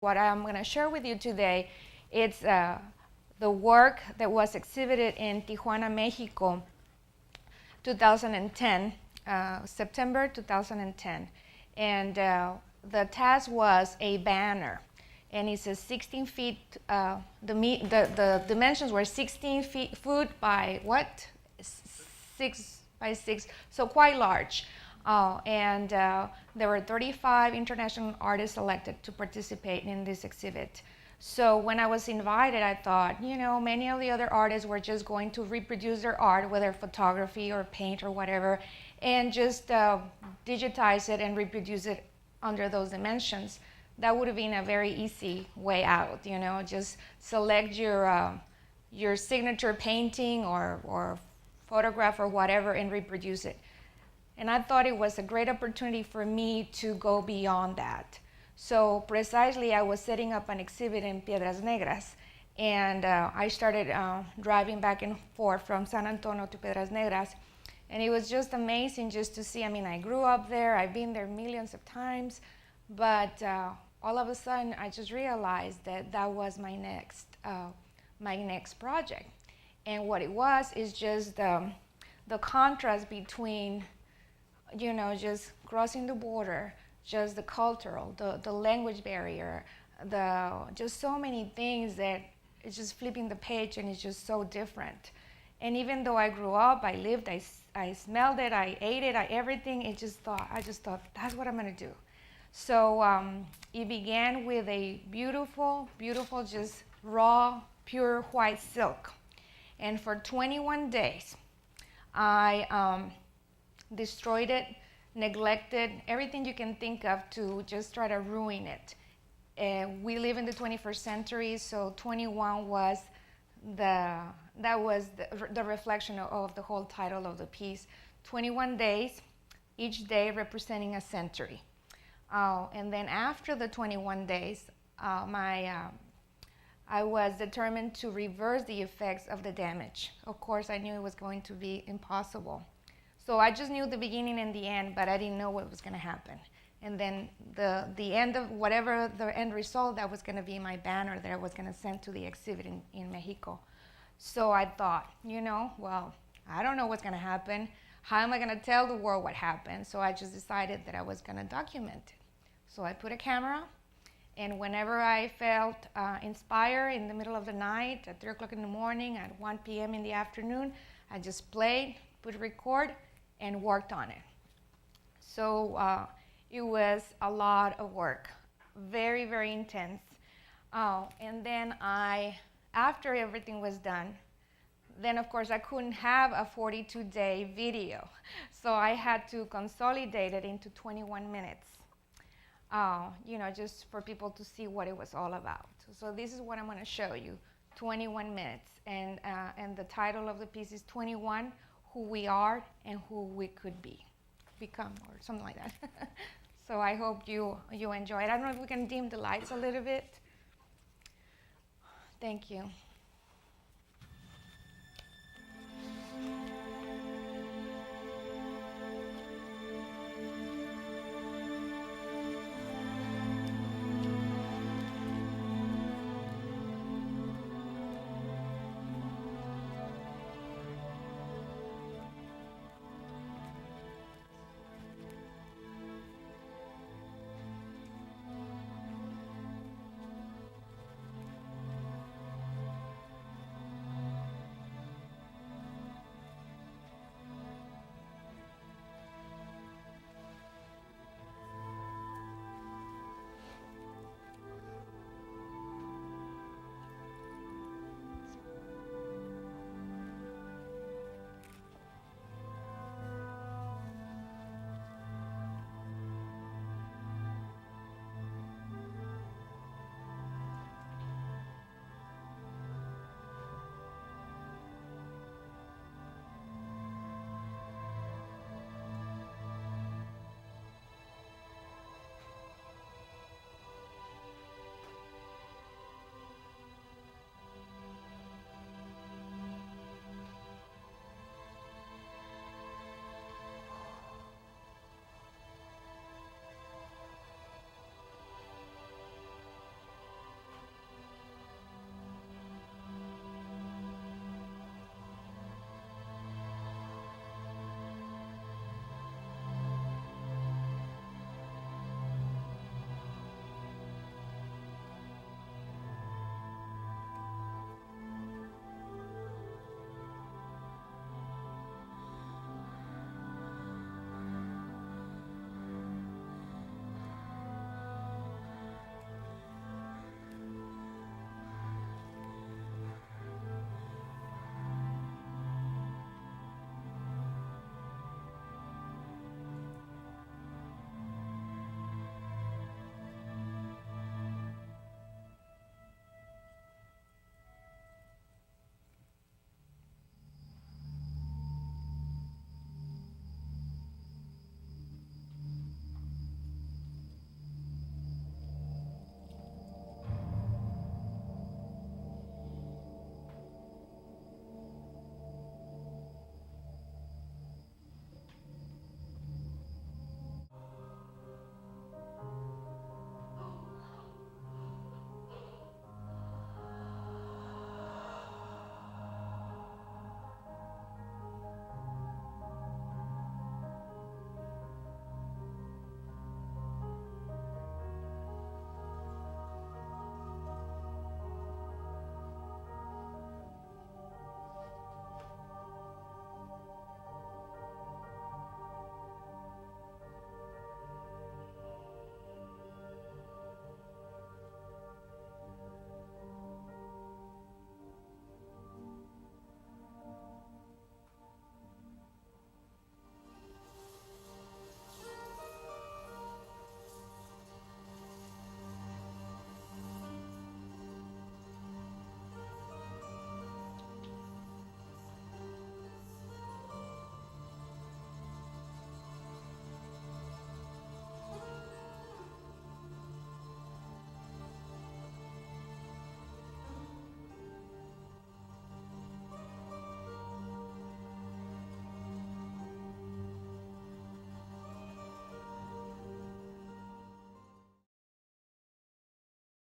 What I'm going to share with you today is the work that was exhibited in Tijuana, Mexico, 2010, September 2010. And the task was a banner. And it's a 16 feet, the dimensions were 16 feet by what? 6 by 6, so quite large. And there were 35 international artists selected to participate in this exhibit. So when I was invited, I thought, you know, many of the other artists were just going to reproduce their art, whether photography or paint or whatever, and just digitize it and reproduce it under those dimensions. That would have been a very easy way out, you know, just select your signature painting or photograph or whatever and reproduce it. And I thought it was a great opportunity for me to go beyond that. So precisely, I was setting up an exhibit in Piedras Negras, and I started driving back and forth from San Antonio to Piedras Negras, and it was just amazing just to see. I mean, I grew up there, I've been there millions of times, but all of a sudden, I just realized that that was my next project. And what it was is just the contrast between, you know, just crossing the border, just the cultural, the language barrier, just so many things that it's just flipping the page and it's just so different. And even though I grew up, I lived, I smelled it, I ate it, everything, I just thought, that's what I'm gonna do. So it began with a beautiful, beautiful, just raw, pure white silk. And for 21 days, I destroyed it, neglected everything you can think of to just try to ruin it. We live in the 21st century, so 21 was the reflection of the whole title of the piece. 21 days, each day representing a century. And then after the 21 days, I was determined to reverse the effects of the damage. Of course, I knew it was going to be impossible. So I just knew the beginning and the end, but I didn't know what was going to happen. And then the end of whatever the end result, that was going to be my banner that I was going to send to the exhibit in Mexico. So I thought, you know, well, I don't know what's going to happen. How am I going to tell the world what happened? So I just decided that I was going to document it. So I put a camera, and whenever I felt inspired in the middle of the night, at 3 o'clock in the morning, at 1 p.m. in the afternoon, I just played, put record, and worked on it. So it was a lot of work, very, very intense. And then after everything was done, then of course I couldn't have a 42-day video. So I had to consolidate it into 21 minutes. You know, just for people to see what it was all about. So this is what I'm going to show you, 21 minutes. And the title of the piece is 21, Who We Are and Who We Could Become, or something like that. So I hope you enjoy it. I don't know if we can dim the lights a little bit. Thank you.